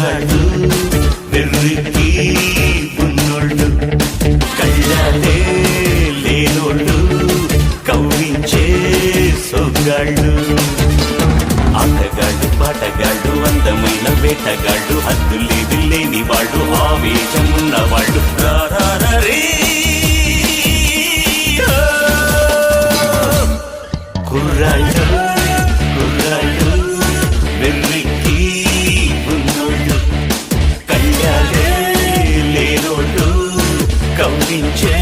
కుర్రాళ్ళు వెర్రికి ఉన్నోళ్ళు కళ్ళాలే లేనోళ్ళు కవ్వించే సొగ్గాళ్ళు ఆటగాళ్ళు పాటగాళ్ళు అందమైన వేటగాళ్ళు హద్దులేవి లేని వాళ్ళు ఆవేశం ఉన్నవాళ్ళు రారే కుర్రాళ్ళు కుర్రాళ్ళు వెర్రికి ఉన్నోళ్ళు కళ్ళాలే లేనోళ్ళు కవ్వించే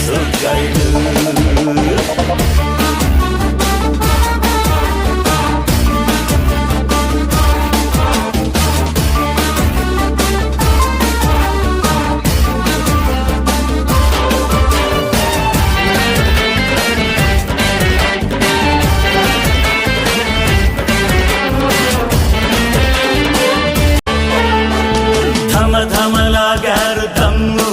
సొగ్గాళ్ళు ధమలాగారు దమ్ము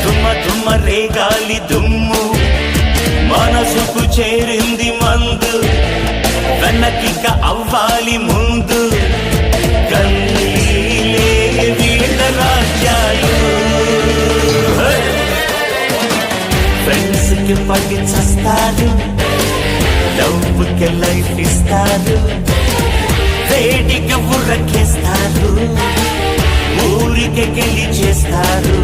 ధుమ్మ ధుమ్మ రేగాలి దుమ్ము మనసుకు చేరింది మందు వెనకిక అవ్వాలి ముందు గల్లీలే వీళ్ళ రాజ్యాలు ఫ్రెండ్స్ కి పడి చస్తారు లవ్కి లైఫ్ ఇస్తారు వేడిగా ఉర్రకేస్తారు ఊరికే గెలిచేస్తారు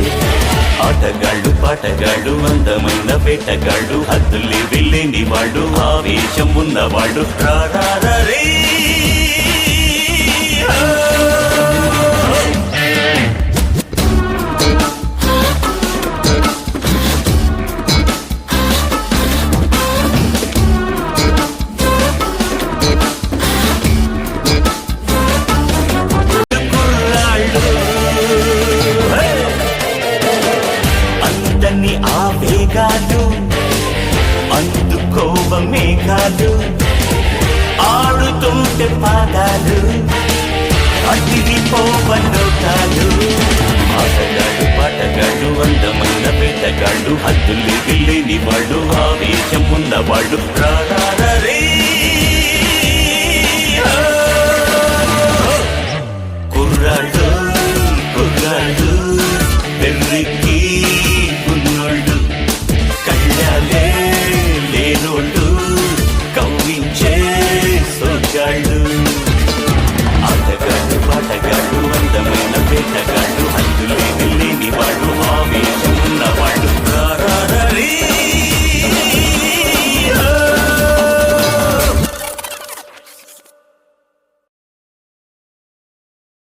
ఆటగాళ్ళు పాటగాళ్ళు అందమైన వేటగాళ్ళు హద్దులేవి లేని వాళ్ళు ఆవేశం ఉన్నవాళ్ళు రారే ఆవేగాలు అందుకోవ మేఘాలు ఆడుతుంటే పాదాలు అదిరిపోవలోకాలు ఆటగాళ్ళు పాటగాళ్ళు అందమైన వేటగాళ్ళు హద్దులేవి లేని వాళ్ళు ఆవేశం ఉన్నవాళ్ళు